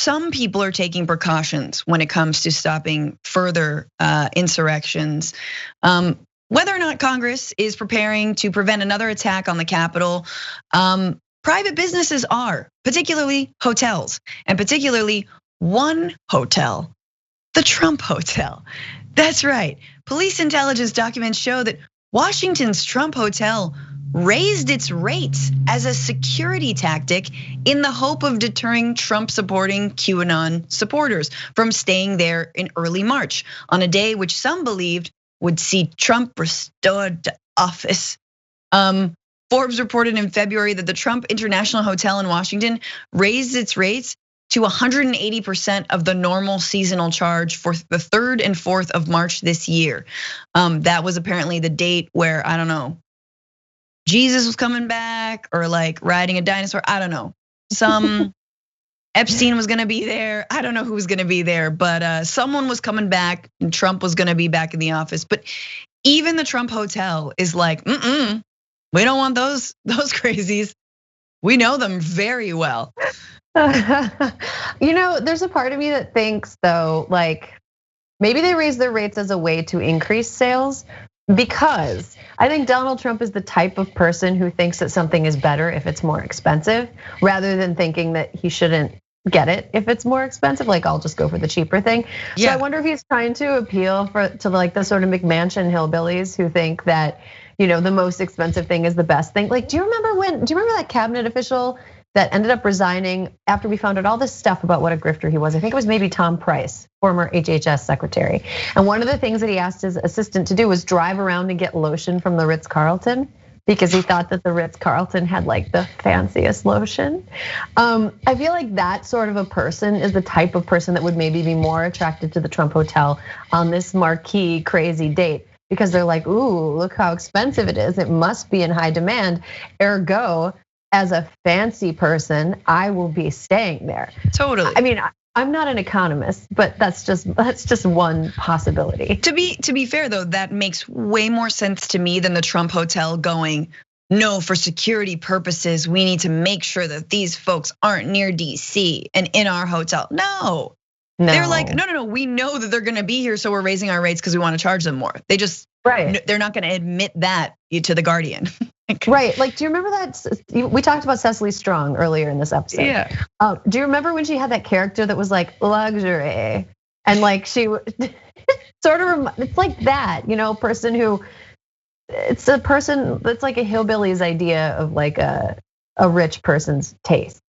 some people are taking precautions when it comes to stopping further insurrections. Whether or not Congress is preparing to prevent another attack on the Capitol, private businesses are, particularly hotels, and particularly one hotel, the Trump Hotel. That's right. Police intelligence documents show that Washington's Trump Hotel raised its rates as a security tactic in the hope of deterring Trump-supporting QAnon supporters from staying there in early March on a day which some believed would see Trump restored to office. Forbes reported in February that the Trump International Hotel in Washington raised its rates to 180% of the normal seasonal charge for the 3rd and 4th of March this year. That was apparently the date where, I don't know, Jesus was coming back or like riding a dinosaur. I don't know. Some Epstein was gonna be there. I don't know who was gonna be there, but someone was coming back and Trump was gonna be back in the office. But even the Trump Hotel is like, we don't want those crazies. We know them very well. There's a part of me that thinks though, like maybe they raise their rates as a way to increase sales, because I think Donald Trump is the type of person who thinks that something is better if it's more expensive, rather than thinking that he shouldn't get it if it's more expensive. Like, I'll just go for the cheaper thing. Yeah. So I wonder if he's trying to appeal to like the sort of McMansion hillbillies who think that, the most expensive thing is the best thing. Like, do you remember that cabinet official that ended up resigning after we found out all this stuff about what a grifter he was? I think it was maybe Tom Price, former HHS secretary. And one of the things that he asked his assistant to do was drive around and get lotion from the Ritz-Carlton, because he thought that the Ritz-Carlton had like the fanciest lotion. I feel like that sort of a person is the type of person that would maybe be more attracted to the Trump Hotel on this marquee crazy date, because they're like, ooh, look how expensive it is. It must be in high demand. Ergo, as a fancy person, I will be staying there. Totally. I mean, I'm not an economist, but that's just one possibility. To be fair though, that makes way more sense to me than the Trump Hotel going, no, for security purposes, we need to make sure that these folks aren't near DC and in our hotel. No. They're like, no, we know that they're gonna be here, so we're raising our rates because we want to charge them more. They just, they're not gonna admit that to the Guardian. Right, like, do you remember that? We talked about Cecily Strong earlier in this episode. Yeah. Do you remember when she had that character that was like luxury? And like she sort of, it's like that, person who, it's a person that's like a hillbilly's idea of like a rich person's taste.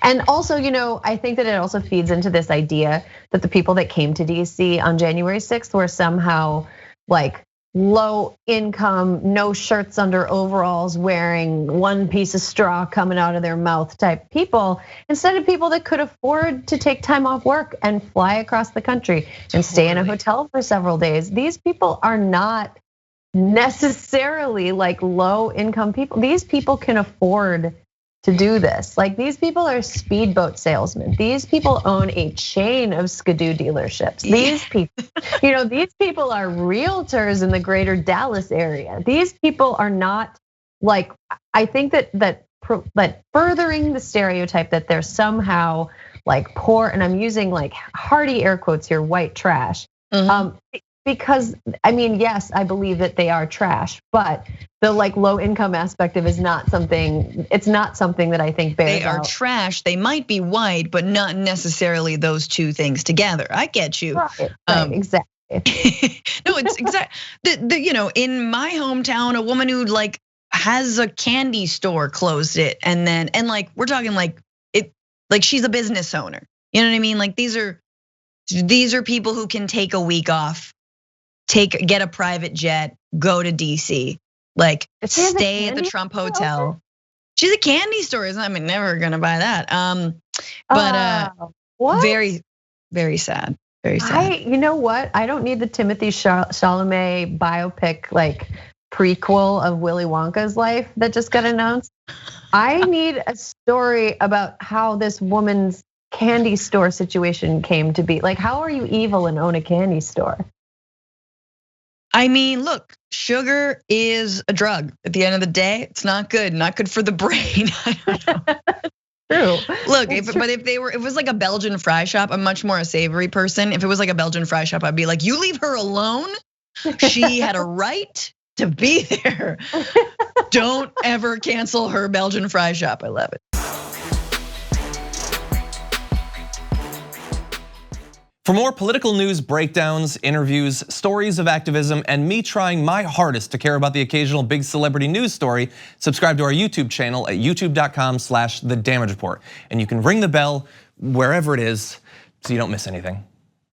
And also, I think that it also feeds into this idea that the people that came to DC on January 6th were somehow like low income, no shirts under overalls, wearing one piece of straw coming out of their mouth type people, instead of people that could afford to take time off work and fly across the country and stay in a hotel for several days. These people are not necessarily like low income people. These people can afford to do this. Like, these people are speedboat salesmen. These people own a chain of Skidoo dealerships. These people, these people are realtors in the greater Dallas area. These people are not like, I think that furthering the stereotype that they're somehow like poor, and I'm using like hearty air quotes here, white trash. Because I mean, yes, I believe that they are trash, but the like low income aspect of it is not something. It's not something that I think bears They are trash. They might be white, but not necessarily those two things together. I get you. Right, exactly. No, it's exactly. In my hometown, a woman who like has a candy store closed it, and like we're talking like it, like she's a business owner. You know what I mean? Like these are people who can take a week off. Get a private jet, go to DC, like stay at the Trump Hotel. She's a candy store, isn't? I mean, never gonna buy that. But what? Very, very sad. Very sad. You know what? I don't need the Timothy Chalamet biopic like prequel of Willy Wonka's life that just got announced. I need a story about how this woman's candy store situation came to be. Like, how are you evil and own a candy store? I mean, look, sugar is a drug. At the end of the day, it's not good for the brain. I don't know. true. Look, if it was like a Belgian fry shop, I'm much more a savory person. If it was like a Belgian fry shop, I'd be like, you leave her alone. She had a right to be there. Don't ever cancel her Belgian fry shop. I love it. For more political news breakdowns, interviews, stories of activism, and me trying my hardest to care about the occasional big celebrity news story, subscribe to our YouTube channel at youtube.com/thedamagereport. And you can ring the bell wherever it is so you don't miss anything.